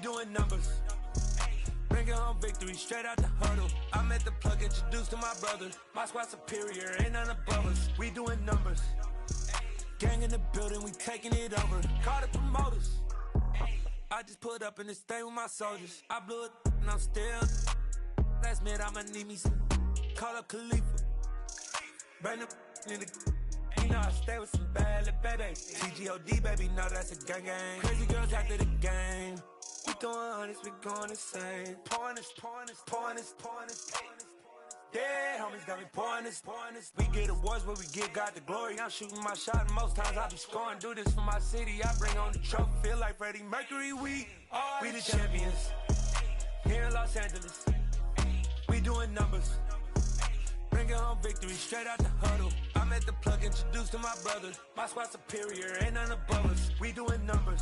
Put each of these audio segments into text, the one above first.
doing numbers. Bringing home victory straight out the huddle. I'm at the plug, introduced to my brother. My squad superior, ain't none above us. We doing numbers. Gang in the building, we taking it over. Call the promoters. I just put up in this thing with my soldiers. I blew it and I'm still. Last minute I'ma need me some. Call up Khalifa. Bring the in the. You know I stay with some bad little baby. TGOD baby, no that's a gang gang. Crazy girls after the game. We throwing hundreds, we going insane. Pouring this. Yeah, homies got me pouring this. We get awards, but we give God the glory. I'm shooting my shot, and most times I be scoring. Do this for my city, I bring on the trophy. Feel like Freddie Mercury, we the champions. Here in Los Angeles, we doing numbers. Bringing home victory straight out the huddle. I'm at the plug, introduced to my brother. My squad superior, ain't none above us. We doing numbers.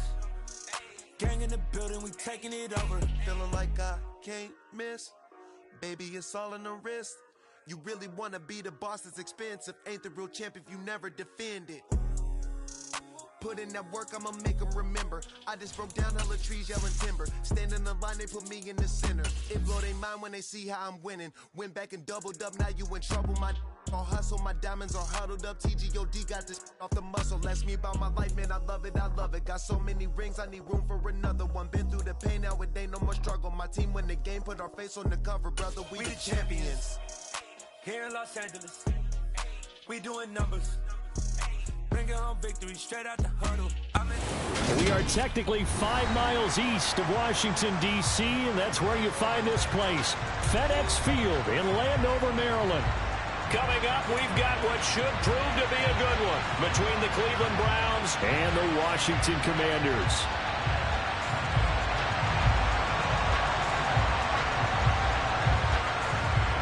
Gang in the building, we taking it over. Feeling like I can't miss. Baby, it's all in the wrist. You really wanna be the boss, it's expensive. Ain't the real champ if you never defend it. Put in that work, I'ma make them remember. I just broke down hella trees, yelling timber. Stand in the line, they put me in the center. It blow they mind when they see how I'm winning. Went back and doubled up, now you in trouble. My all hustle, my diamonds are huddled up. TGOD got this off the muscle. Ask me about my life, man, I love it. Got so many rings, I need room for another one. Been through the pain, now it ain't no more struggle. My team win the game, put our face on the cover, brother. We the champions. Here in Los Angeles, we doing numbers. Bringing home victory straight out the huddle. We are technically 5 miles east of Washington, D.C., and that's where you find this place, FedEx Field in Landover, Maryland. Coming up, we've got what should prove to be a good one between the Cleveland Browns and the Washington Commanders.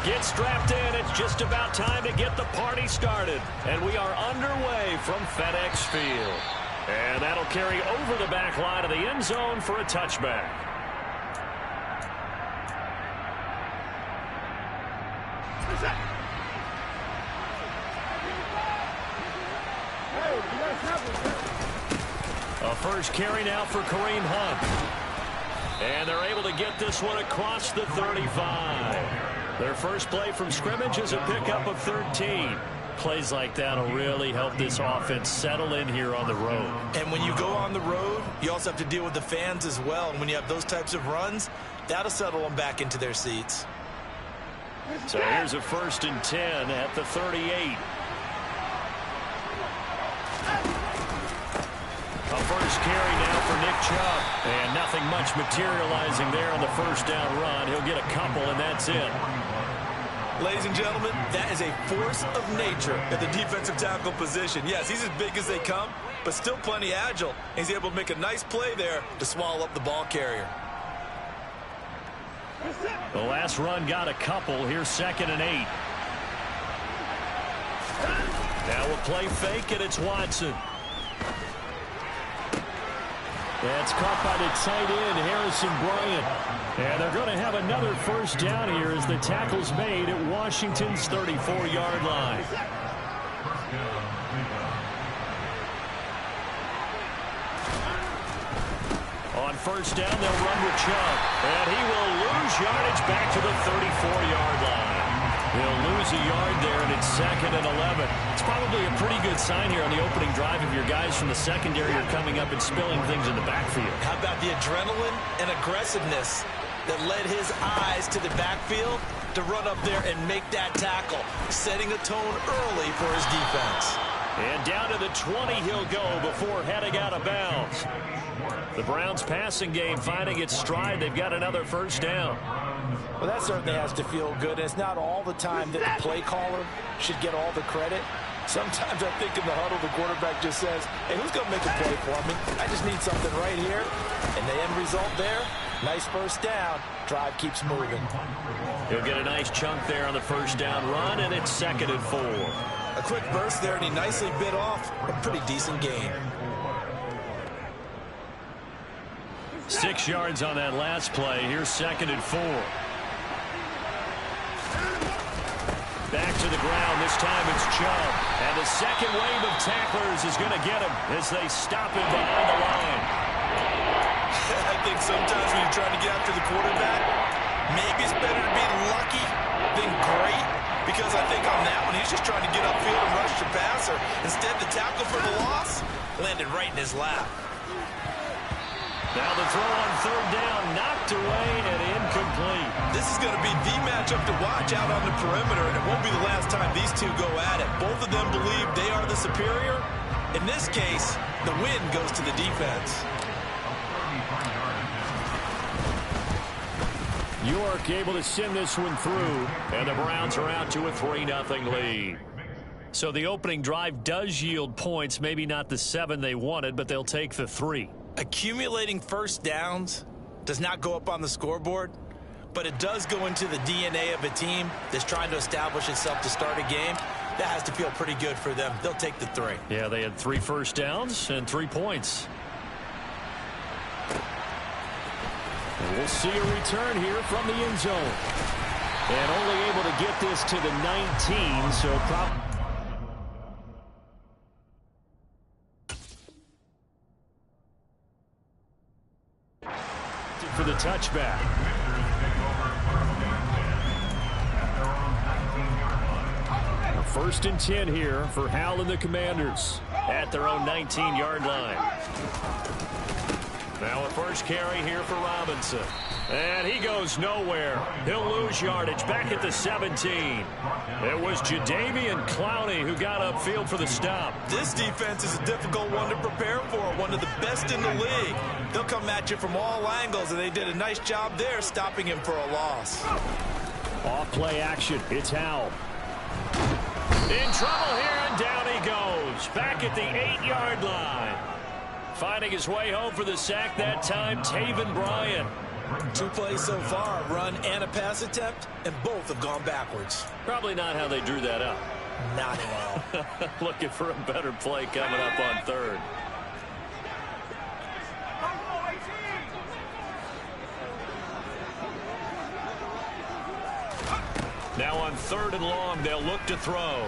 Get strapped in. It's just about time to get the party started. And we are underway from FedEx Field. And that'll carry over the back line of the end zone for a touchback. A first carry now for Kareem Hunt. And they're able to get this one across the 35. Their first play from scrimmage is a pickup of 13. Plays like that will really help this offense settle in here on the road. And when you go on the road, you also have to deal with the fans as well. And when you have those types of runs, that'll settle them back into their seats. So here's a 1st and 10 at the 38. A first carry now for Nick Chubb. And nothing much materializing there on the first down run. He'll get a couple, and that's it. Ladies and gentlemen, that is a force of nature at the defensive tackle position. Yes, he's as big as they come, but still plenty agile. He's able to make a nice play there to swallow up the ball carrier. The last run got a couple. Here's 2nd and 8. Now we'll play fake, and it's Watson. That's caught by the tight end, Harrison Bryant. And they're going to have another first down here as the tackle's made at Washington's 34-yard line. On first down, they'll run with Chubb. And he will lose yardage back to the 34-yard line. He'll lose a yard there, and it's 2nd and 11. It's probably a pretty good sign here on the opening drive if your guys from the secondary are coming up and spilling things in the backfield. How about the adrenaline and aggressiveness that led his eyes to the backfield to run up there and make that tackle, setting a tone early for his defense. And down to the 20 he'll go before heading out of bounds. The Browns passing game finding its stride. They've got another first down. Well, that certainly has to feel good. It's not all the time that the play caller should get all the credit. Sometimes I think in the huddle, the quarterback just says, hey, who's going to make a play for me? I just need something right here. And the end result there, nice first down. Drive keeps moving. He'll get a nice chunk there on the first down run, and it's 2nd and 4. A quick burst there, and he nicely bit off a pretty decent gain. 6 yards on that last play. Here's 2nd and 4. Back to the ground. This time it's Chubb. And the second wave of tacklers is going to get him as they stop him behind the line. think sometimes when you're trying to get after the quarterback, maybe it's better to be lucky than great, because I think on that one, he's just trying to get upfield and rush the passer. Instead, the tackle for the loss landed right in his lap. Now the throw on third down, knocked away and incomplete. This is going to be the matchup to watch out on the perimeter, and it won't be the last time these two go at it. Both of them believe they are the superior. In this case, the win goes to the defense. York able to send this one through, and the Browns are out to a 3-0 lead. So the opening drive does yield points, maybe not the 7 they wanted, but they'll take the 3. Accumulating first downs does not go up on the scoreboard, but it does go into the DNA of a team that's trying to establish itself to start a game. That has to feel pretty good for them. They'll take the 3. Yeah, they had 3 first downs and 3 points. And we'll see a return here from the end zone. And only able to get this to the 19, so probably for the touchback. First and 10 here for Hal and the Commanders at their own 19-yard line. Now a first carry here for Robinson. And he goes nowhere. He'll lose yardage back at the 17. It was Jadeveon Clowney who got upfield for the stop. This defense is a difficult one to prepare for, one of the best in the league. They'll come at you from all angles, and they did a nice job there stopping him for a loss. Off play action. It's Hal. In trouble here, and down he goes. Back at the 8-yard line. Finding his way home for the sack that time, Taven Bryan. 2 plays so far, a run and a pass attempt, and both have gone backwards. Probably not how they drew that up. Not at all. Looking for a better play coming up on third. Now on 3rd and long, they'll look to throw.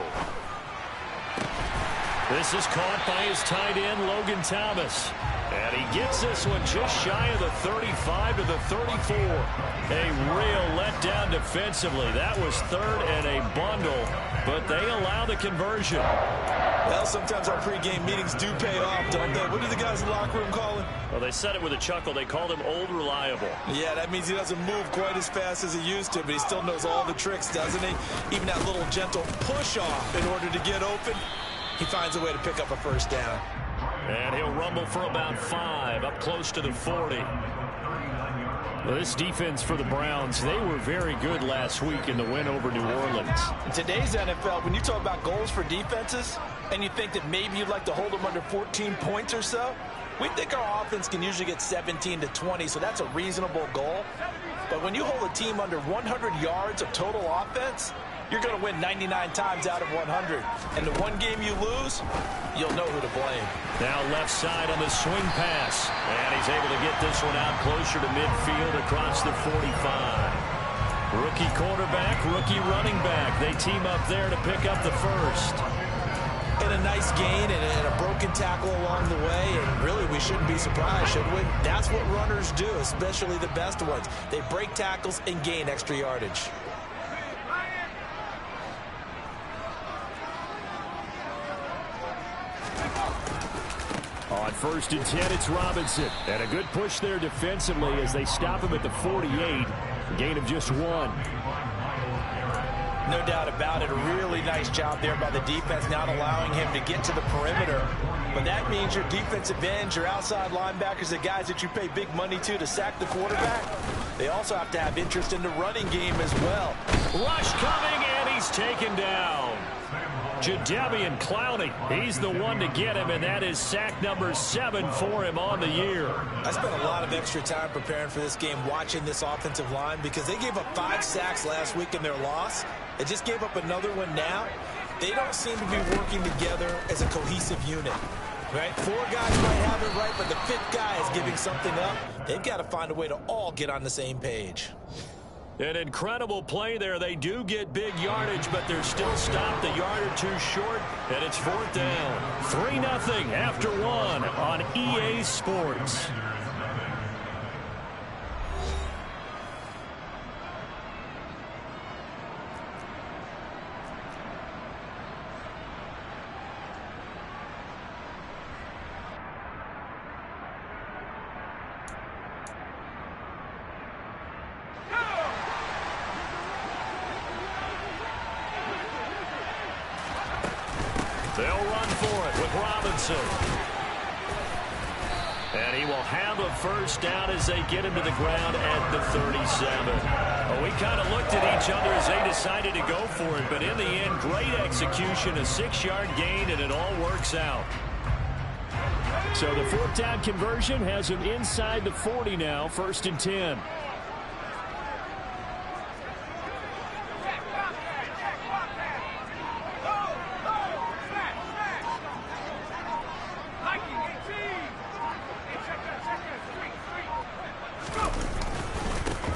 This is caught by his tight end, Logan Thomas. And he gets this one just shy of the 35 to the 34. A real letdown defensively. That was 3rd and a bundle, but they allow the conversion. Well, sometimes our pregame meetings do pay off, don't they? What do the guys in the locker room call him? Well, they said it with a chuckle. They called him Old Reliable. Yeah, that means he doesn't move quite as fast as he used to, but he still knows all the tricks, doesn't he? Even that little gentle push-off in order to get open. He finds a way to pick up a first down. And he'll rumble for about 5, up close to the 40. Well, this defense for the Browns, they were very good last week in the win over New Orleans. In today's NFL, when you talk about goals for defenses, and you think that maybe you'd like to hold them under 14 points or so, we think our offense can usually get 17 to 20, so that's a reasonable goal. But when you hold a team under 100 yards of total offense, you're going to win 99 times out of 100. And the one game you lose, you'll know who to blame. Now left side on the swing pass. And he's able to get this one out closer to midfield across the 45. Rookie quarterback, rookie running back. They team up there to pick up the first. And a nice gain and a broken tackle along the way. And really, we shouldn't be surprised, should we? That's what runners do, especially the best ones. They break tackles and gain extra yardage. On 1st and 10, it's Robinson. And a good push there defensively as they stop him at the 48. Gain of just 1. No doubt about it. A really nice job there by the defense, not allowing him to get to the perimeter. But that means your defensive ends, your outside linebackers, the guys that you pay big money to sack the quarterback, they also have to have interest in the running game as well. Rush coming, and he's taken down. Jadeveon Clowney, he's the one to get him, and that is sack number 7 for him on the year. I spent a lot of extra time preparing for this game, watching this offensive line, because they gave up 5 sacks last week in their loss. They just gave up another one now. They don't seem to be working together as a cohesive unit. Right? 4 guys might have it right, but the 5th guy is giving something up. They've got to find a way to all get on the same page. An incredible play there. They do get big yardage, but they're still stopped a yard or 2 short, and it's 4th down. 3-0 after 1 on EA Sports. They'll run for it with Robinson. And he will have a first down as they get him to the ground at the 37. Well, we kind of looked at each other as they decided to go for it, but in the end, great execution, a 6-yard gain, and it all works out. So the fourth down conversion has him inside the 40 now, 1st and 10.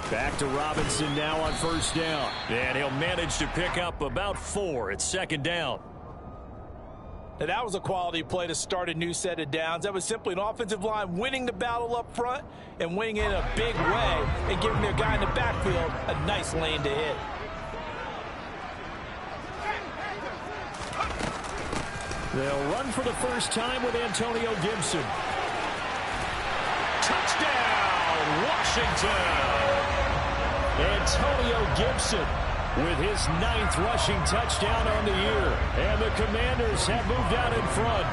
Back to Robinson now on 1st down. And he'll manage to pick up about 4. It's 2nd down. Now, that was a quality play to start a new set of downs. That was simply an offensive line winning the battle up front and winning in a big way and giving their guy in the backfield a nice lane to hit. They'll run for the first time with Antonio Gibson. Touchdown, Washington! Antonio Gibson with his 9th rushing touchdown on the year. And the Commanders have moved out in front.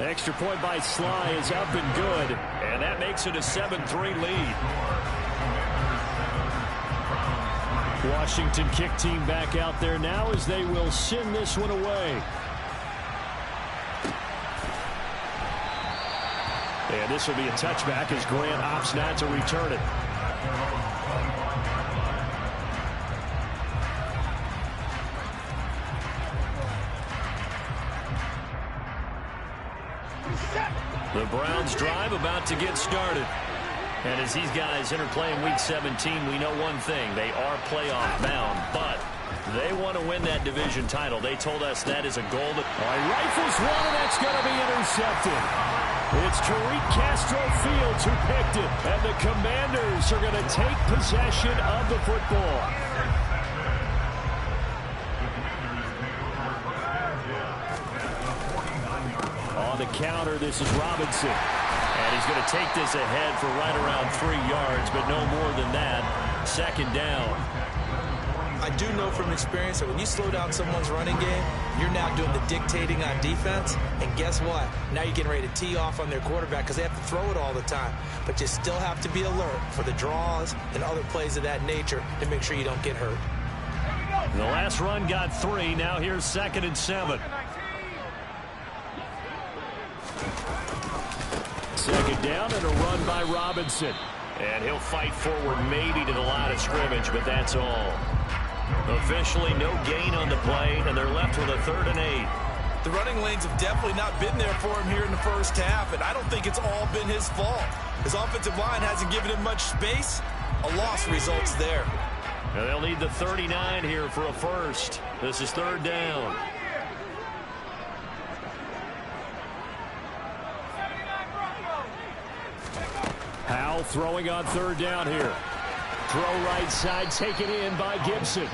Extra point by Sly is up and good. And that makes it a 7-3 lead. Washington kick team back out there now as they will send this one away. And this will be a touchback as Grant opts not to return it. The Browns drive about to get started. And as these guys interplay in Week 17, we know one thing. They are playoff bound, but they want to win that division title. They told us that is a goal. All right, rifles one, and that's going to be intercepted. It's Tariq Castro Fields who picked it, and the Commanders are going to take possession of the football. On the counter, this is Robinson. And he's going to take this ahead for right around 3 yards, but no more than that. 2nd down. I do know from experience that when you slow down someone's running game, you're now doing the dictating on defense. And guess what? Now you're getting ready to tee off on their quarterback because they have to throw it all the time. But you still have to be alert for the draws and other plays of that nature to make sure you don't get hurt. The last run got 3. Now here's 2nd and 7. 2nd down and a run by Robinson. And he'll fight forward maybe to the line of scrimmage, but that's all. Officially no gain on the play, and they're left with a 3rd and 8. The running lanes have definitely not been there for him here in the first half, and I don't think it's all been his fault. His offensive line hasn't given him much space. A loss results there. And they'll need the 39 here for a first. This is 3rd down. Howell throwing on 3rd down here. Throw right side, taken in by Gibson.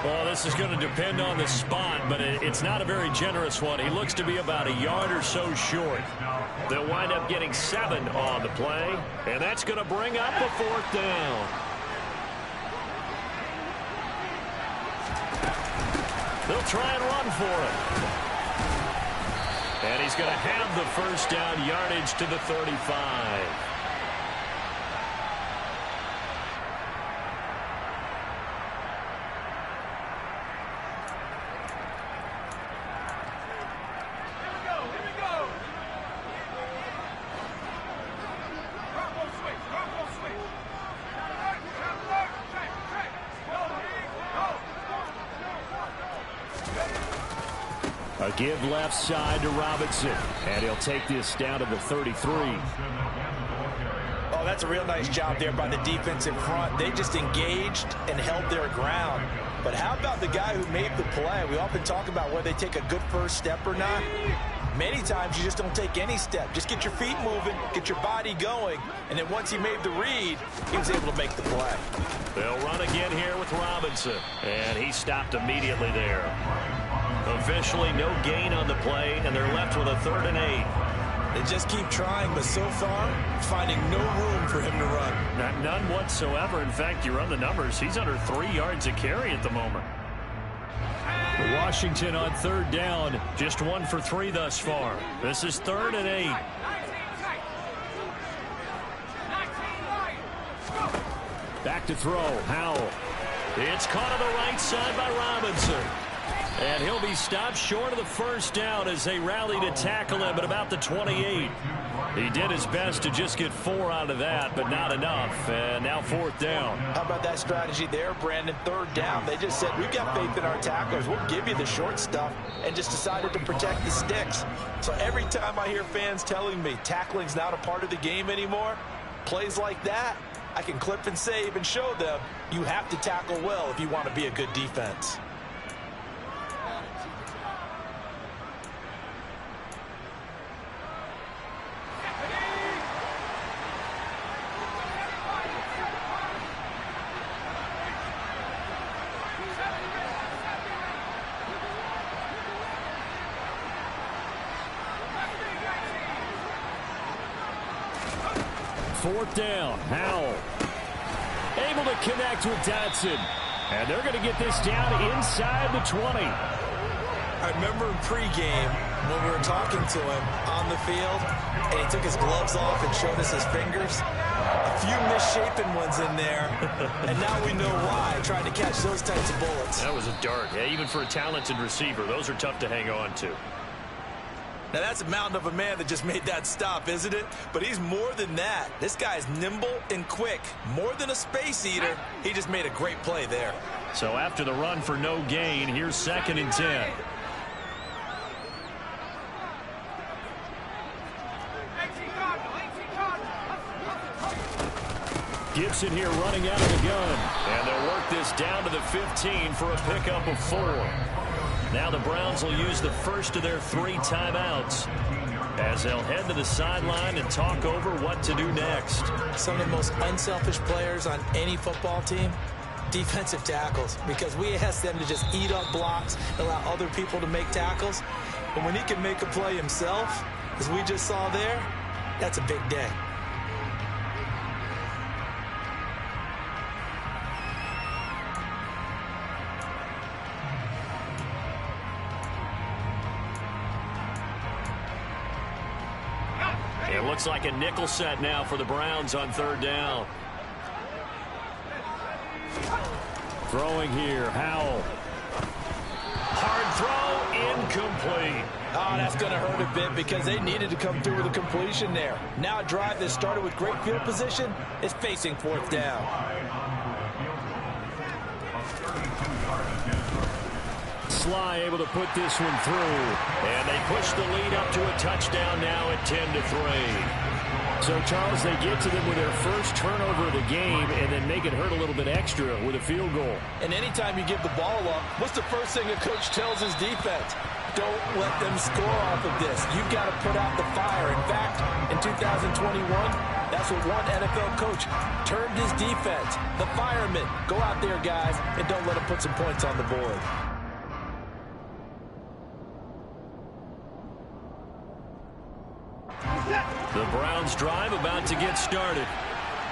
Well, this is going to depend on the spot, but it's not a very generous one. He looks to be about a yard or so short. They'll wind up getting 7 on the play, and that's going to bring up a 4th down. They'll try and run for it. And he's going to have the first down, yardage to the 35. A give left side to Robinson, and he'll take this down to the 33. Oh, that's a real nice job there by the defense in front. They just engaged and held their ground. But how about the guy who made the play? We often talk about whether they take a good first step or not. Many times you just don't take any step. Just get your feet moving, get your body going, and then once he made the read, he was able to make the play. They'll run again here with Robinson, and he stopped immediately there. Officially no gain on the play, and they're left with a 3rd and 8. They just keep trying, but so far, finding no room for him to run. None whatsoever. In fact, you run the numbers. He's under 3 yards a carry at the moment. Washington on third down. Just 1 for 3 thus far. This is 3rd and 8. Back to throw. Howell. It's caught on the right side by Robinson. And he'll be stopped short of the first down as they rally to tackle him at about the 28. He did his best to just get 4 out of that, but not enough. And now 4th down. How about that strategy there, Brandon? 3rd down. They just said, we've got faith in our tacklers. We'll give you the short stuff, and just decided to protect the sticks. So every time I hear fans telling me tackling's not a part of the game anymore, plays like that, I can clip and save and show them you have to tackle well if you want to be a good defense. Fourth down. Howell able to connect with Dotson. And they're going to get this down inside the 20. I remember in pregame when we were talking to him on the field, and he took his gloves off and showed us his fingers. A few misshapen ones in there, and now we know why, trying to catch those types of bullets. That was a dart. Yeah, even for a talented receiver, those are tough to hang on to. Now, that's a mountain of a man that just made that stop, isn't it? But he's more than that. This guy's nimble and quick. More than a space eater, he just made a great play there. So after the run for no gain, here's 2nd and 10. Gibson here running out of the gun. And they'll work this down to the 15 for a pickup of 4. Now the Browns will use the first of their 3 timeouts as they'll head to the sideline and talk over what to do next. Some of the most unselfish players on any football team, defensive tackles, because we ask them to just eat up blocks, allow other people to make tackles. But when he can make a play himself, as we just saw there, that's a big day. It looks like a nickel set now for the Browns on 3rd down. Throwing here, Howell. Hard throw, incomplete. Oh, that's going to hurt a bit because they needed to come through with a completion there. Now a drive that started with great field position is facing 4th down. Sly able to put this one through. And they push the lead up to a touchdown now at 10-3. So, Charles, they get to them with their first turnover of the game and then make it hurt a little bit extra with a field goal. And anytime you give the ball up, what's the first thing a coach tells his defense? Don't let them score off of this. You've got to put out the fire. In fact, in 2021, that's what one NFL coach termed his defense. The firemen. Go out there, guys, and don't let them put some points on the board. The Browns drive about to get started.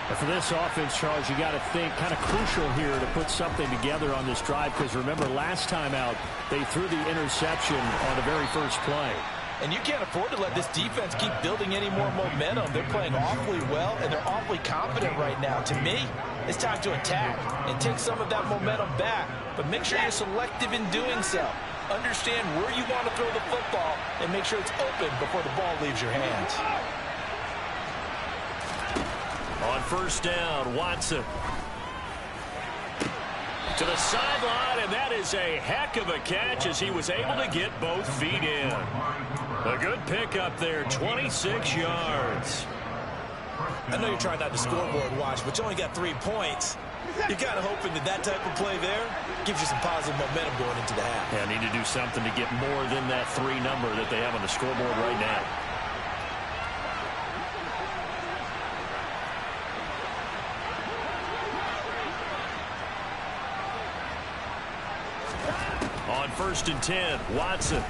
And for this offense, Charles, you got to think kind of crucial here to put something together on this drive, because remember last time out they threw the interception on the very first play. And you can't afford to let this defense keep building any more momentum. They're playing awfully well, and they're awfully confident right now. To me, it's time to attack and take some of that momentum back. But make sure you're selective in doing so. Understand where you want to throw the football and make sure it's open before the ball leaves your hands. On 1st down, Watson. To the sideline, and that is a heck of a catch as he was able to get both feet in. A good pickup there, 26 yards. I know you're trying not to scoreboard watch, but you only got 3 points. You're kind of hoping that that type of play there gives you some positive momentum going into the half. Yeah, need to do something to get more than that 3 number that they have on the scoreboard right now. On 1st and 10, Watson.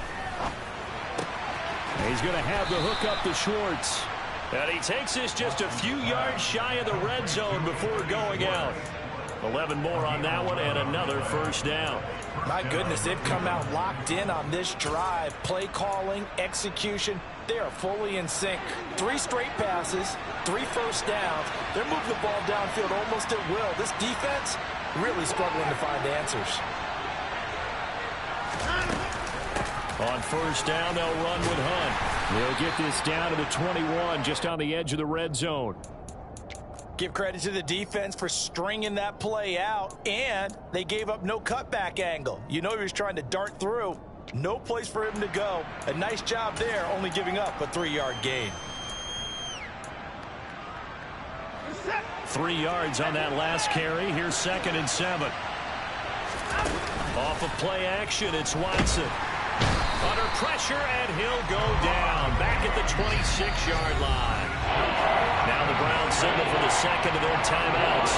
He's going to have the hook up to Schwartz. And he takes this just a few yards shy of the red zone before going out. 11 more on that one and another 1st down. My goodness, they've come out locked in on this drive. Play calling, execution, they are fully in sync. 3 straight passes, 3 first downs. They're moving the ball downfield almost at will. This defense really struggling to find answers. On first down, they'll run with Hunt. They'll get this down to the 21, just on the edge of the red zone. Give credit to the defense for stringing that play out, and they gave up no cutback angle. You know he was trying to dart through. No place for him to go. A nice job there, only giving up a 3-yard gain. 3 yards on that last carry. Here's 2nd and 7. Off of play action, it's Watson. Under pressure, and he'll go down. Back at the 26-yard line. Now the Browns signal for the second of their timeouts,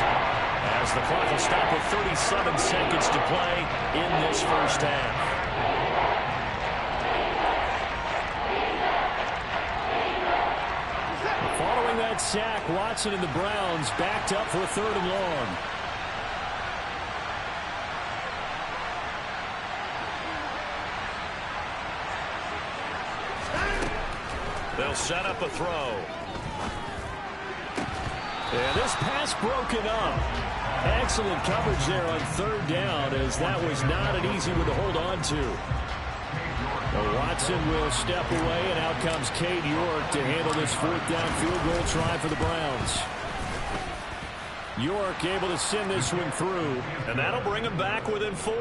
as the clock will stop with 37 seconds to play in this first half. Following that sack, Watson and the Browns backed up for 3rd and long. They'll set up a throw. And this pass broken up. Excellent coverage there on 3rd down, as that was not an easy one to hold on to. Well, Watson will step away, and out comes Cade York to handle this 4th down field goal try for the Browns. York able to send this one through, and that'll bring them back within 4.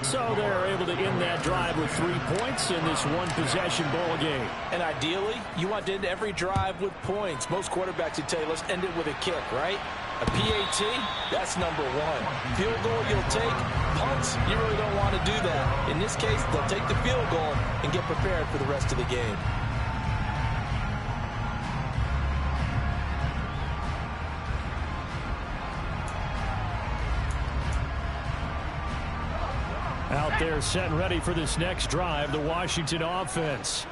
So they're able to end that drive with 3 points in this one-possession ball game. And ideally, you want to end every drive with points. Most quarterbacks would tell you, let's end it with a kick, right? A PAT, that's number 1. Field goal you'll take. Punts, you really don't want to do that. In this case, they'll take the field goal and get prepared for the rest of the game. Out there set and ready for this next drive, the Washington offense.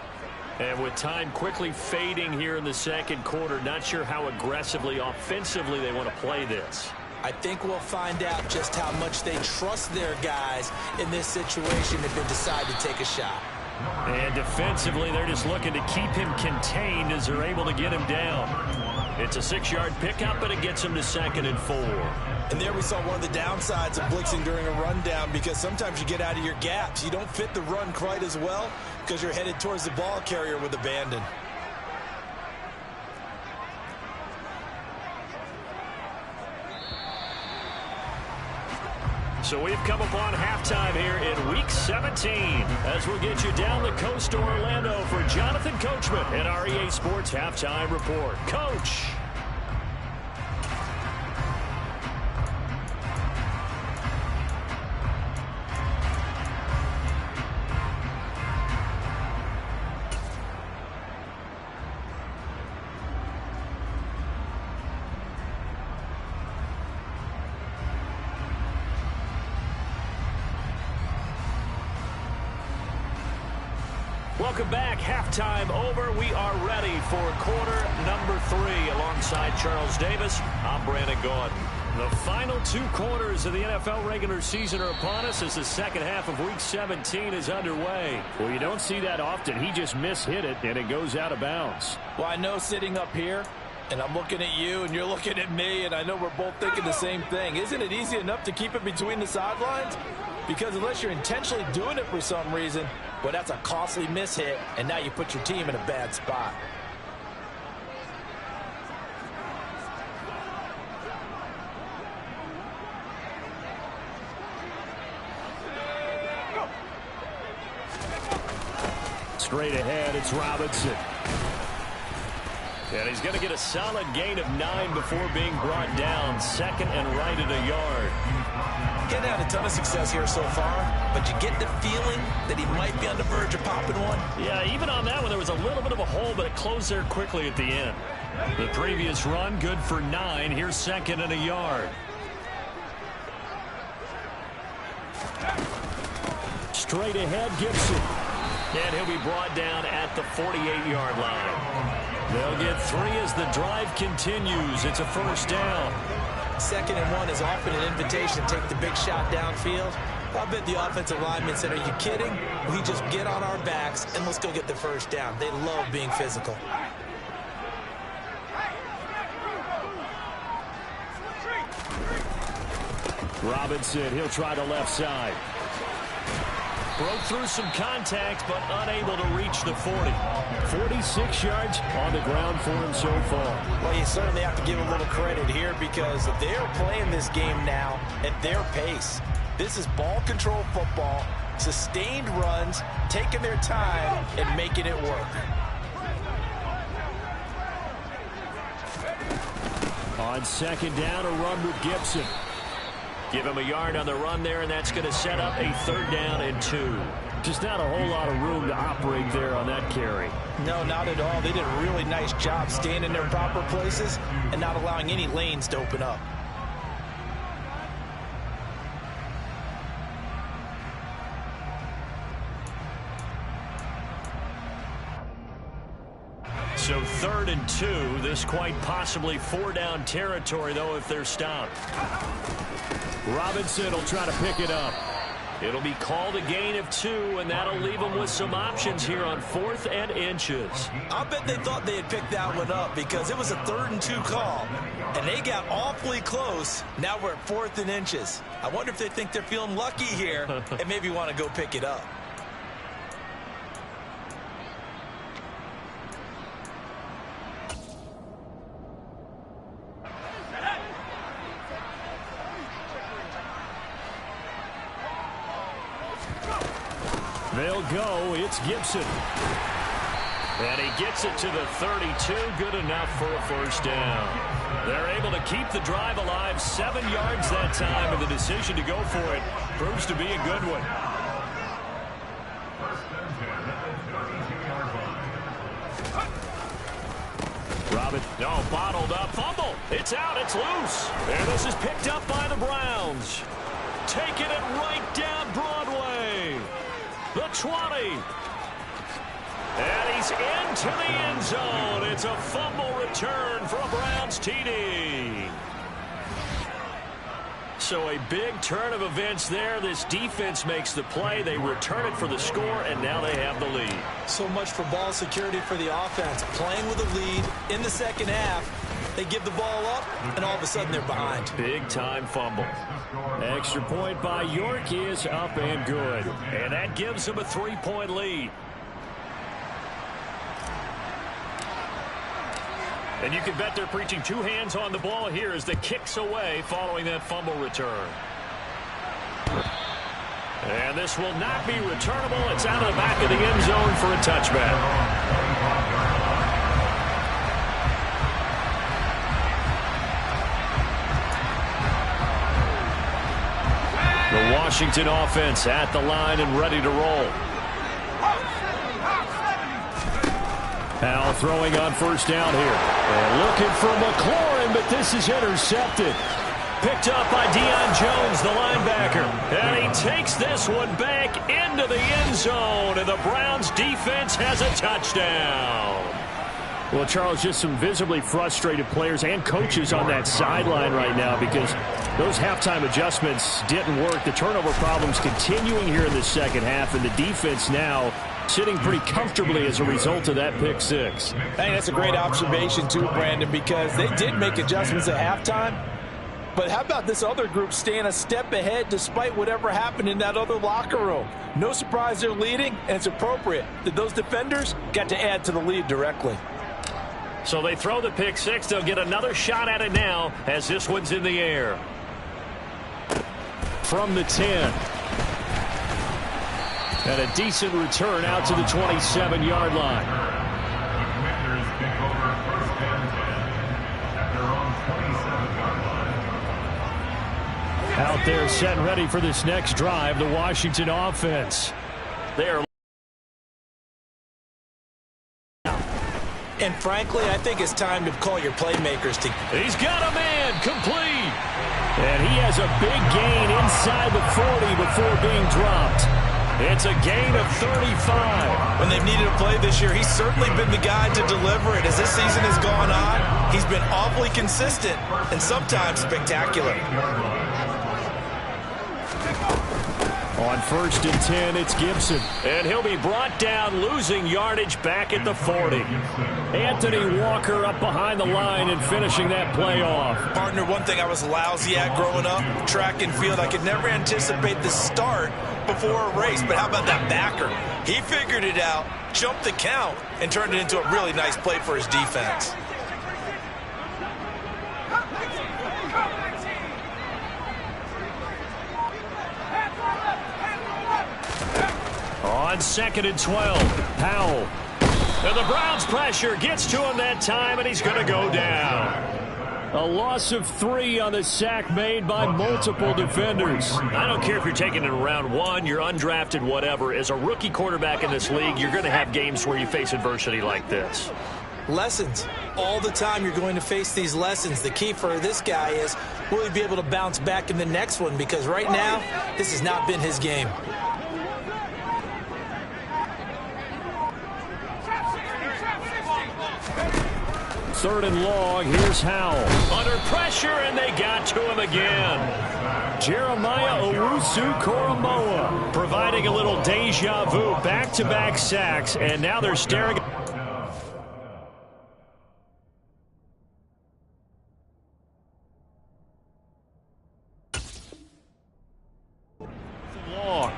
And with time quickly fading here in the second quarter, not sure how aggressively, offensively they want to play this. I think we'll find out just how much they trust their guys in this situation if they decide to take a shot. And defensively, they're just looking to keep him contained as they're able to get him down. It's a 6-yard pickup, but it gets him to 2nd and 4. And there we saw one of the downsides of blitzing during a rundown, because sometimes you get out of your gaps. You don't fit the run quite as well because you're headed towards the ball carrier with abandon. So we've come upon halftime here in Week 17 as we'll get you down the coast to Orlando for Jonathan Coachman and our EA Sports Halftime Report. Coach. Welcome back. Halftime over. We are ready for quarter number 3. Alongside Charles Davis, I'm Brandon Gaudin. The final 2 quarters of the NFL regular season are upon us as the second half of Week 17 is underway. Well, you don't see that often. He just mishit it, and it goes out of bounds. Well, I know sitting up here, and I'm looking at you, and you're looking at me, and I know we're both thinking the same thing. Isn't it easy enough to keep it between the sidelines? Because unless you're intentionally doing it for some reason, well, that's a costly mishit, and now you put your team in a bad spot. Straight ahead, it's Robinson. And he's going to get a solid gain of 9 before being brought down. 2nd and right at a yard. Getting had a ton of success here so far, but you get the feeling that he might be on the verge of popping one. Yeah, even on that one, there was a little bit of a hole, but it closed there quickly at the end. The previous run, good for 9. Here's 2nd and a yard. Straight ahead, Gibson. And he'll be brought down at the 48-yard line. They'll get 3 as the drive continues. It's a first down. 2nd and 1 is often an invitation to take the big shot downfield. I bet the offensive lineman said, are you kidding? We just get on our backs and let's go get the first down. They love being physical. Robinson, he'll try the left side. Broke through some contact, but unable to reach the 40. 46 yards on the ground for him so far. Well, you certainly have to give a little credit here because they're playing this game now at their pace. This is ball control football, sustained runs, taking their time and making it work. On second down, a run with Gibson. Give him a yard on the run there, and that's going to set up a 3rd down and 2. Just not a whole lot of room to operate there on that carry. No, not at all. They did a really nice job staying in their proper places and not allowing any lanes to open up. So 3rd and 2. This quite possibly 4-down territory, though, if they're stopped. Robinson will try to pick it up. It'll be called a gain of 2, and that'll leave them with some options here on 4th and inches. I bet they thought they had picked that one up because it was a 3rd and 2 call, and they got awfully close. Now we're at 4th and inches. I wonder if they think they're feeling lucky here and maybe want to go pick it up. They'll go. It's Gibson. And he gets it to the 32. Good enough for a 1st down. They're able to keep the drive alive. 7 yards that time, and the decision to go for it proves to be a good one. Bottled up. Fumble. It's out. It's loose. And this is picked up by the Browns. Taking it right down Broadway. The 20. And he's into the end zone. It's a fumble return for a Browns TD. So a big turn of events there. This defense makes the play. They return it for the score, and now they have the lead. So much for ball security for the offense. Playing with a lead in the second half. They give the ball up, and all of a sudden they're behind. Big-time fumble. Extra point by York is up and good. And that gives them a 3-point lead. And you can bet they're preaching 2 hands on the ball here as the kick's away following that fumble return. And this will not be returnable. It's out of the back of the end zone for a touchback. The Washington offense at the line and ready to roll. Powell throwing on 1st down here. And looking for McLaurin, but this is intercepted. Picked up by Deion Jones, the linebacker. And he takes this one back into the end zone. And the Browns defense has a touchdown. Well, Charles, just some visibly frustrated players and coaches on that sideline right now because those halftime adjustments didn't work. The turnover problems continuing here in the second half, and the defense now sitting pretty comfortably as a result of that pick 6. I think that's a great observation too, Brandon, because they did make adjustments at halftime. But how about this other group staying a step ahead despite whatever happened in that other locker room? No surprise they're leading, and it's appropriate that those defenders got to add to the lead directly. So they throw the pick 6. They'll get another shot at it now as this one's in the air. From the 10. And a decent return out to the 27-yard line. Out there set and ready for this next drive, the Washington offense. They are. And frankly, I think it's time to call your playmakers to. He's got a man complete. And he has a big gain inside the 40 before being dropped. It's a gain of 35. When they've needed a play this year, he's certainly been the guy to deliver it. As this season has gone on, he's been awfully consistent and sometimes spectacular. On 1st and 10, it's Gibson. And he'll be brought down, losing yardage back at the 40. Anthony Walker up behind the line and finishing that play off. Partner, one thing I was lousy at growing up, track and field, I could never anticipate the start before a race. But how about that backer? He figured it out, jumped the count, and turned it into a really nice play for his defense. On 2nd and 12, Powell. And the Browns' pressure gets to him that time, and he's going to go down. A loss of 3 on the sack made by multiple defenders. I don't care if you're taking it in round 1, you're undrafted, whatever. As a rookie quarterback in this league, you're going to have games where you face adversity like this. Lessons. All the time you're going to face these lessons. The key for this guy is, will he be able to bounce back in the next one? Because right now, this has not been his game. 3rd and long, here's Howell. Under pressure, and they got to him again. Jeremiah Owusu-Koramoah providing a little deja vu, back-to-back sacks, and now they're staring at long.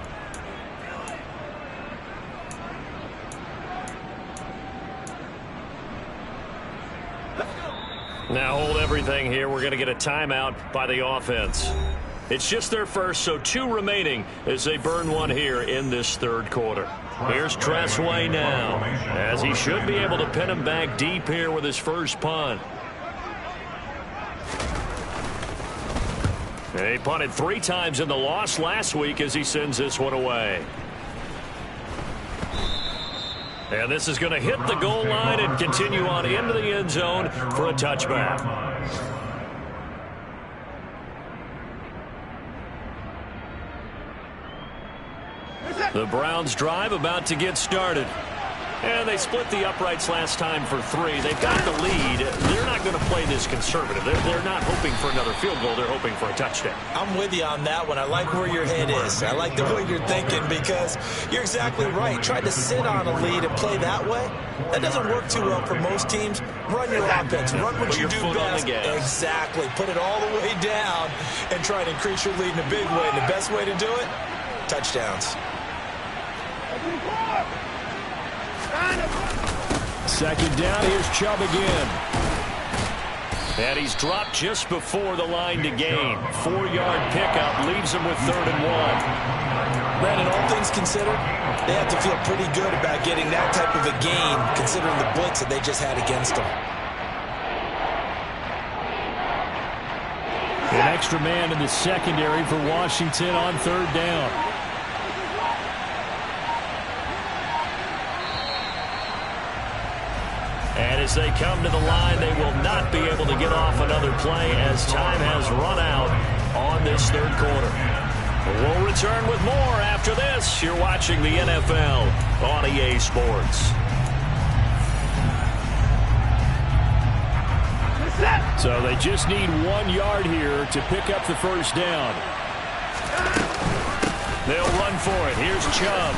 Now hold everything here. We're going to get a timeout by the offense. It's just their first, so 2 remaining as they burn one here in this 3rd quarter. Here's Tressway now, as he should be able to pin him back deep here with his first punt. And he punted 3 times in the loss last week as he sends this one away. And this is going to hit the goal line and continue on into the end zone for a touchback. The Browns drive about to get started. And they split the uprights last time for 3. They've got the lead. They're not going to play this conservative. They're not hoping for another field goal. They're hoping for a touchdown. I'm with you on that one. I like where your head is. I like the way you're thinking because you're exactly right. Try to sit on a lead and play that way. That doesn't work too well for most teams. Run your offense. Run what you do best. Exactly. Put it all the way down and try to increase your lead in a big way. And the best way to do it, touchdowns. 2nd down, here's Chubb again. And he's dropped just before the line to gain. 4-yard pickup leaves him with 3rd and 1. Brandon, all things considered, they have to feel pretty good about getting that type of a gain considering the blitz that they just had against them. An extra man in the secondary for Washington on 3rd down. And as they come to the line, they will not be able to get off another play as time has run out on this 3rd quarter. We'll return with more after this. You're watching the NFL on EA Sports. So they just need 1 yard here to pick up the 1st down. They'll run for it. Here's Chubb.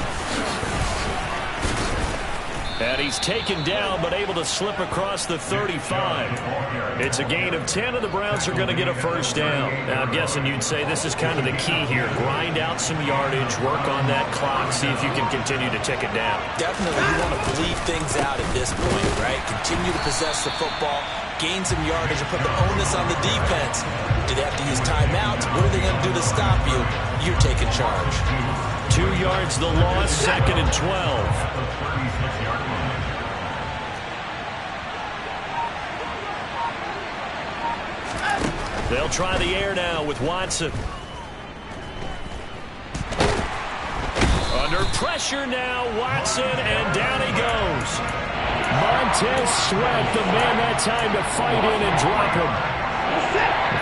And he's taken down, but able to slip across the 35. It's a gain of 10, and the Browns are going to get a 1st down. Now, I'm guessing you'd say this is kind of the key here. Grind out some yardage, work on that clock, see if you can continue to tick it down. Definitely, you want to bleed things out at this point, right? Continue to possess the football, gain some yardage, and put the onus on the defense. Do they have to use timeouts? What are they going to do to stop you? You're taking charge. 2 yards the loss, 2nd and 12. They'll try the air now with Watson. Under pressure now, Watson, and down he goes. Montez Sweat, the man that time to fight in and drop him.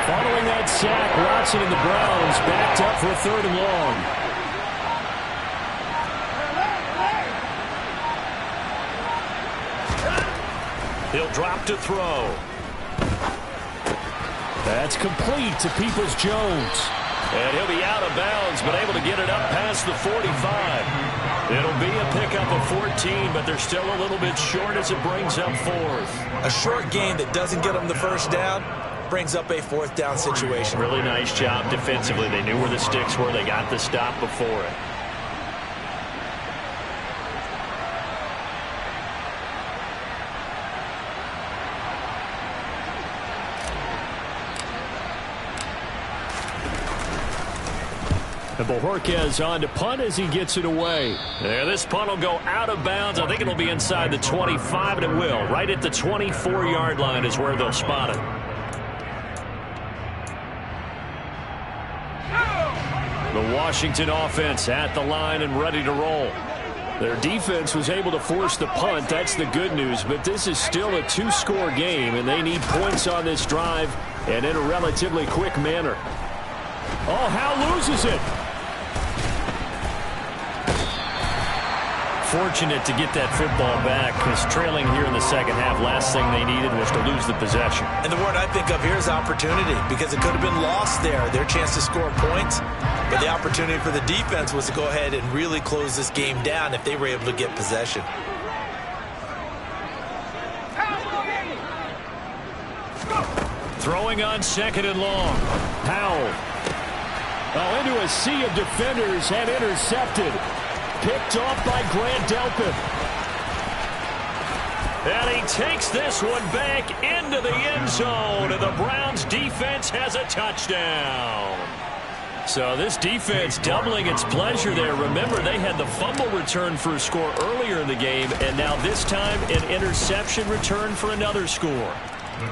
Following that sack, Watson and the Browns backed up for 3rd and long. He'll drop to throw. That's complete to Peoples-Jones. And he'll be out of bounds, but able to get it up past the 45. It'll be a pickup of 14, but they're still a little bit short as it brings up fourth. A short gain that doesn't get them the first down brings up a fourth down situation. Really nice job defensively. They knew where the sticks were. They got the stop before it. And Bojorquez on to punt as he gets it away. There, this punt will go out of bounds. I think it'll be inside the 25, and it will. Right at the 24-yard line is where they'll spot it. The Washington offense at the line and ready to roll. Their defense was able to force the punt. That's the good news, but this is still a two-score game, and they need points on this drive and in a relatively quick manner. Oh, Howe loses it. Fortunate to get that football back, because trailing here in the second half, last thing they needed was to lose the possession. And the word I think of here is opportunity, because it could have been lost there, their chance to score points. But the opportunity for the defense was to go ahead and really close this game down if they were able to get possession. Throwing on second and long. Powell. Oh, into a sea of defenders and intercepted. Picked off by Grant Delpit. And he takes this one back into the end zone, and the Browns defense has a touchdown. So this defense doubling its pleasure there. Remember, they had the fumble return for a score earlier in the game, and now this time an interception return for another score.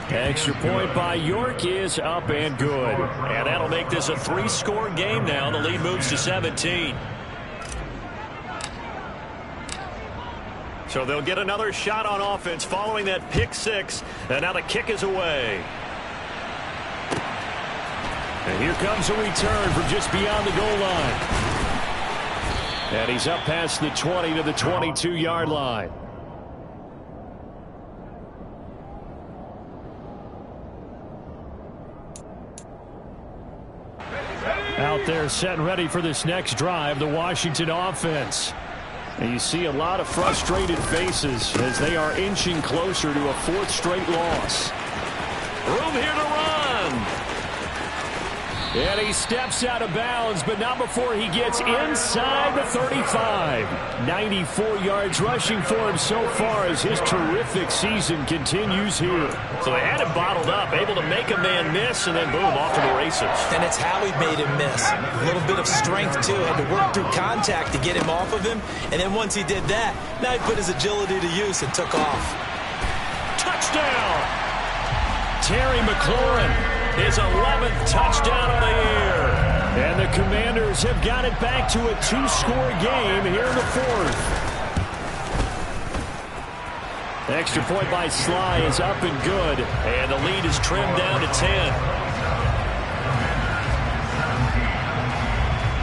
Extra point by York is up and good. And that'll make this a three-score game now. The lead moves to 17. So they'll get another shot on offense following that pick six. And now the kick is away. And here comes a return from just beyond the goal line. And he's up past the 20 to the 22-yard line. Out there set and ready for this next drive, the Washington offense. And you see a lot of frustrated faces as they are inching closer to a fourth straight loss. Room here to run. And he steps out of bounds, but not before he gets inside the 35. 94 yards rushing for him so far as his terrific season continues here. So they had him bottled up, able to make a man miss, and then boom, off to the races. And it's how he made him miss. A little bit of strength, too. Had to work through contact to get him off of him. And then once he did that, now he put his agility to use and took off. Touchdown! Terry McLaurin. His 11th touchdown of the year. And the Commanders have got it back to a two-score game here in the fourth. Extra point by Sly is up and good. And the lead is trimmed down to 10.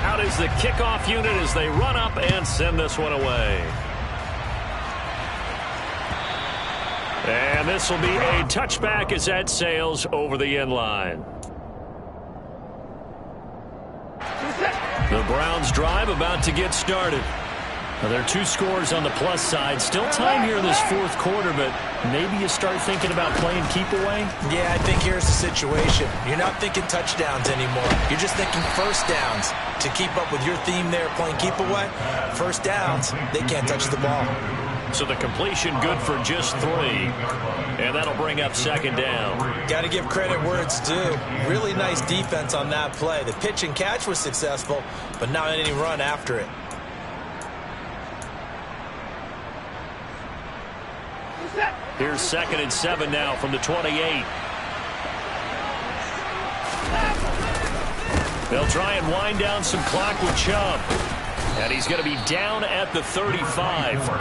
Out is the kickoff unit as they run up and send this one away. And this will be a touchback as that sails over the end line. The Browns drive about to get started. Now, there are two scores on the plus side. Still time here in this fourth quarter, but maybe you start thinking about playing keep away? Yeah, I think here's the situation. You're not thinking touchdowns anymore. You're just thinking first downs. To keep up with your theme there, playing keep away, first downs, they can't touch the ball. So the completion good for just 3. And that'll bring up second down. Got to give credit where it's due. Really nice defense on that play. The pitch and catch was successful, but not any run after it. Here's 2nd and 7 now from the 28. They'll try and wind down some clock with Chubb. And he's going to be down at the 35.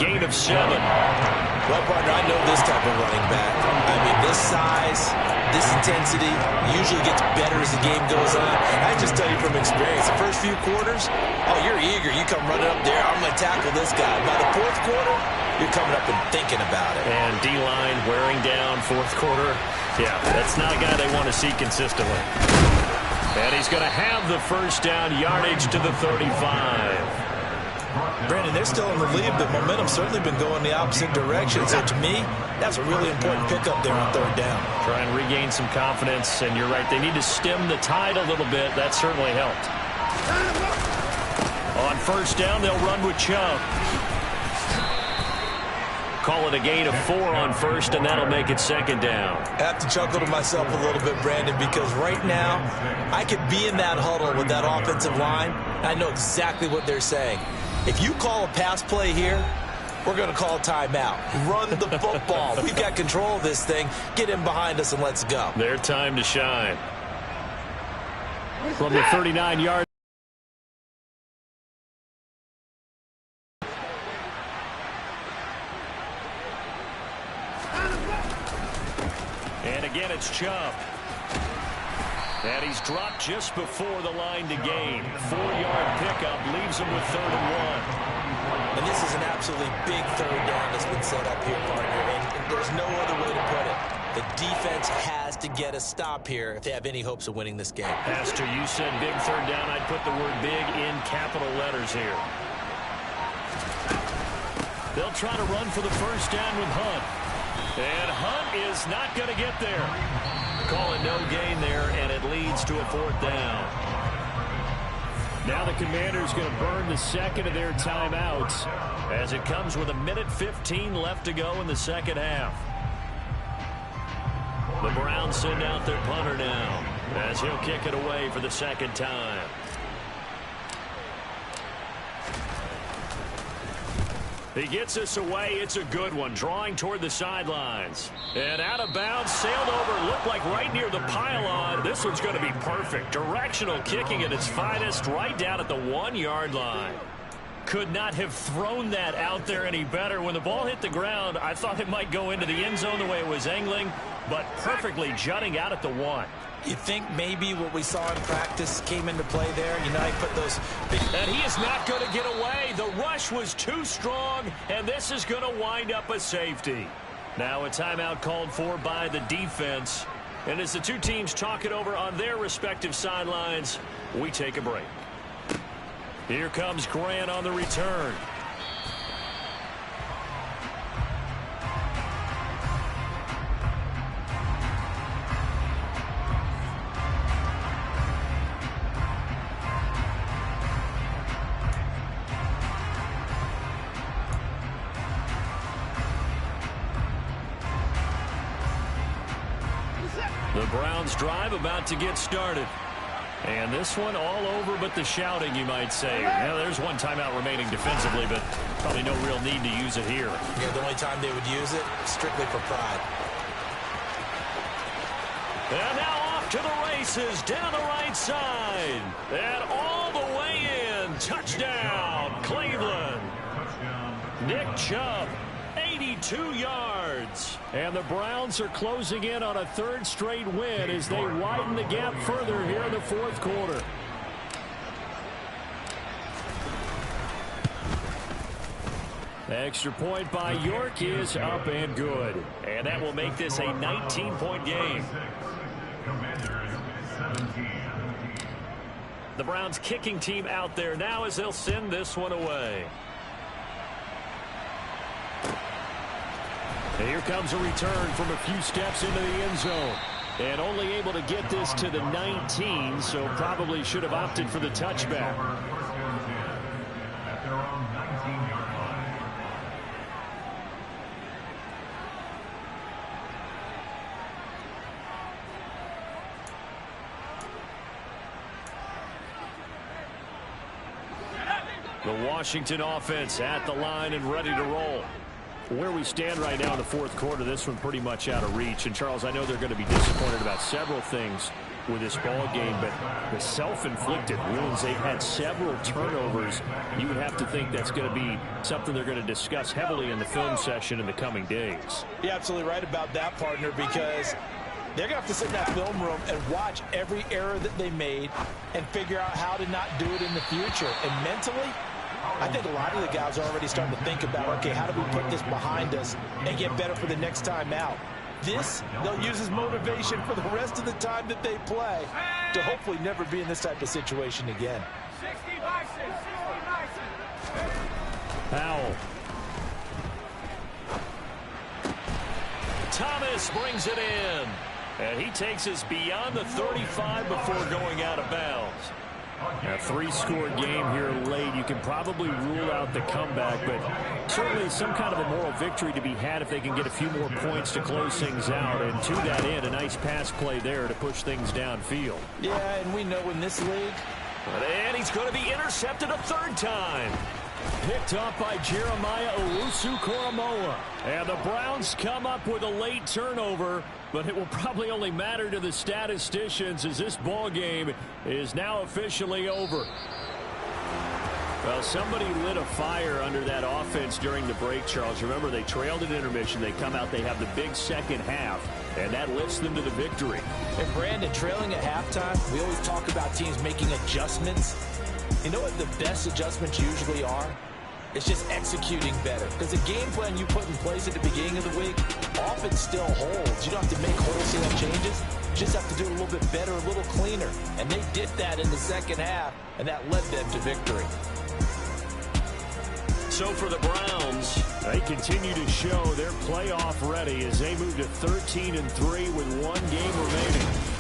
Gain of 7. Well, partner, I know this type of running back. I mean, this size, this intensity usually gets better as the game goes on. I just tell you from experience, the first few quarters, oh, you're eager. You come running up there, I'm going to tackle this guy. By the fourth quarter, you're coming up and thinking about it. And D-line wearing down fourth quarter. Yeah, that's not a guy they want to see consistently. And he's going to have the first down, yardage to the 35. Brandon, they're still in the lead, but momentum's certainly been going the opposite direction. So to me, that's a really important pickup there on third down. Try and regain some confidence, and you're right, they need to stem the tide a little bit. That certainly helped. On first down, they'll run with Chubb. Call it a gain of 4 on first, and that'll make it second down. I have to chuckle to myself a little bit, Brandon, because right now I could be in that huddle with that offensive line. I know exactly what they're saying. If you call a pass play here, we're going to call a timeout. Run the football. We've got control of this thing. Get in behind us and let's go. Their time to shine. From the 39-yard. And again, it's Chubb. And he's dropped just before the line to gain. 4-yard pickup leaves him with 3rd and 1. And this is an absolutely big third down that's been set up here, partner. And there's no other way to put it. The defense has to get a stop here if they have any hopes of winning this game. Pastor, you said big third down. I'd put the word big in capital letters here. They'll try to run for the first down with Hunt. And Hunt is not going to get there. Call it no gain there, and it leads to a 4th down. Now the Commanders going to burn the second of their timeouts as it comes with 1:15 left to go in the second half. The Browns send out their punter now as he'll kick it away for the second time. He gets us away. It's a good one. Drawing toward the sidelines. And out of bounds, sailed over, looked like right near the pylon. This one's going to be perfect. Directional kicking at its finest, right down at the 1-yard line. Could not have thrown that out there any better. When the ball hit the ground, I thought it might go into the end zone the way it was angling, but perfectly jutting out at the 1. You think maybe what we saw in practice came into play there? You know, he put those big... And he is not going to get away. The rush was too strong, and this is going to wind up a safety. Now a timeout called for by the defense. And as the two teams talk it over on their respective sidelines, we take a break. Here comes Grant on the return. The Browns drive about to get started. And this one all over but the shouting, you might say. Now, there's one timeout remaining defensively, but probably no real need to use it here. Yeah, the only time they would use it, strictly for pride. And now off to the races, down the right side. And all the way in. Touchdown, Cleveland. Nick Chubb. 82 yards. And the Browns are closing in on a 3rd straight win as they widen the gap further here in the 4th quarter. Extra point by York is up and good. And that will make this a 19-point game. The Browns kicking team out there now as they'll send this one away. Here comes a return from a few steps into the end zone. And only able to get this to the 19, so probably should have opted for the touchback. The Washington offense at the line and ready to roll. Where we stand right now in the 4th quarter, this one pretty much out of reach. And, Charles, I know they're going to be disappointed about several things with this ball game, but the self-inflicted wounds, they've had several turnovers. You would have to think that's going to be something they're going to discuss heavily in the film session in the coming days. You're absolutely right about that, partner, because they're going to have to sit in that film room and watch every error that they made and figure out how to not do it in the future. And mentally, I think a lot of the guys are already starting to think about, okay, how do we put this behind us and get better for the next time out? This, they'll use as motivation for the rest of the time that they play to hopefully never be in this type of situation again. 60 Bison, 60 Bison. Powell. Thomas brings it in. And he takes us beyond the 35 before going out of bounds. A three-score game here late. You can probably rule out the comeback, but certainly some kind of a moral victory to be had if they can get a few more points to close things out. And to that end, a nice pass play there to push things downfield. Yeah, and we know in this league. And he's going to be intercepted a third time. Picked up by Jeremiah Owusu-Koramoah. And the Browns come up with a late turnover, but it will probably only matter to the statisticians as this ball game is now officially over. Well, somebody lit a fire under that offense during the break, Charles. Remember, they trailed at intermission. They come out, they have the big second half, and that lifts them to the victory. And Brandon, trailing at halftime, we always talk about teams making adjustments. You know what the best adjustments usually are? It's just executing better. Because the game plan you put in place at the beginning of the week often still holds. You don't have to make wholesale changes. You just have to do it a little bit better, a little cleaner. And they did that in the second half, and that led them to victory. So for the Browns, they continue to show they're playoff ready as they move to 13-3 with one game remaining.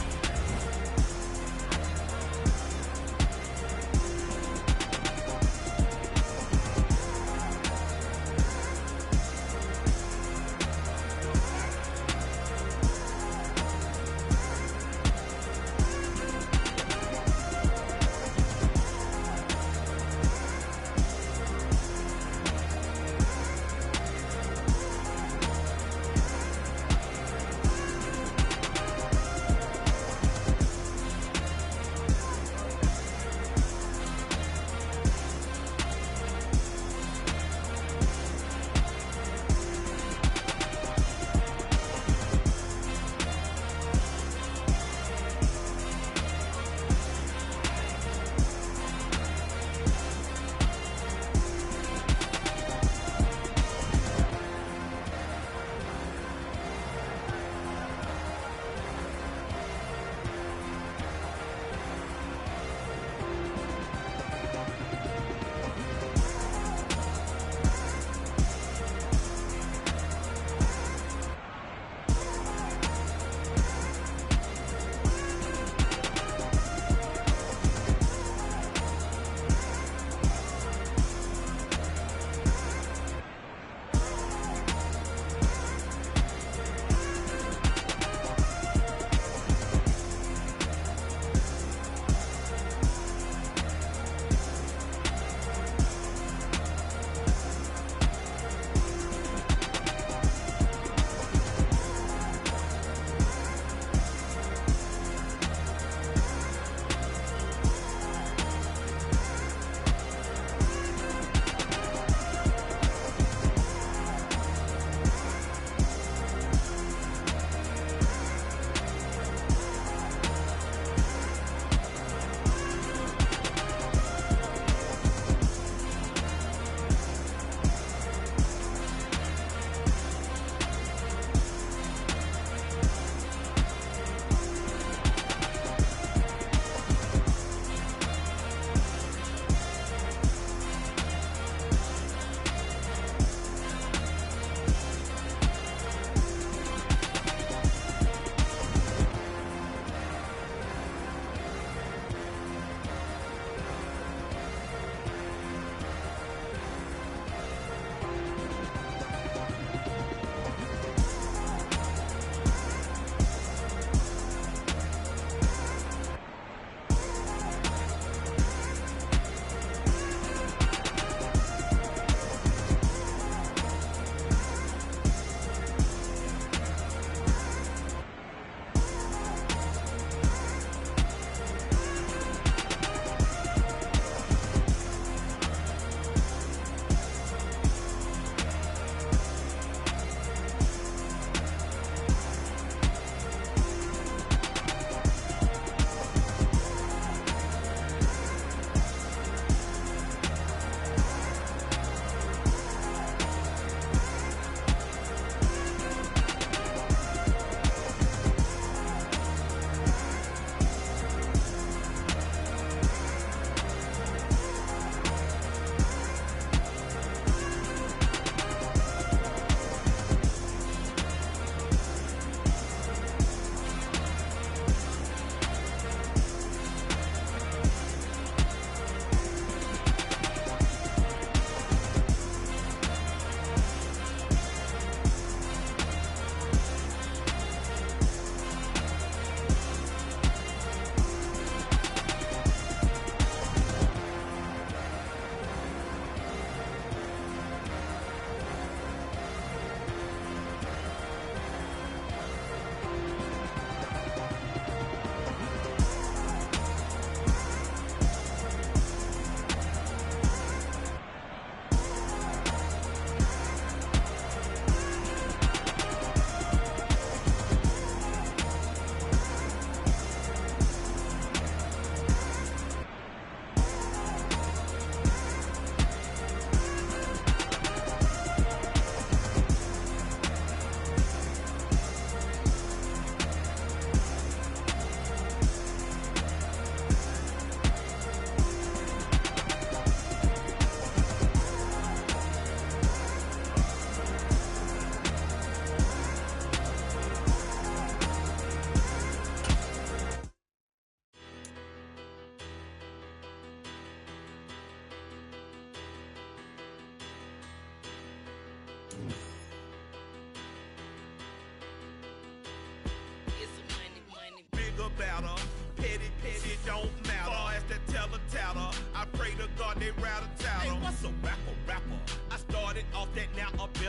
they rattle tattle. Hey, what's a rapper? I started off that, now up here.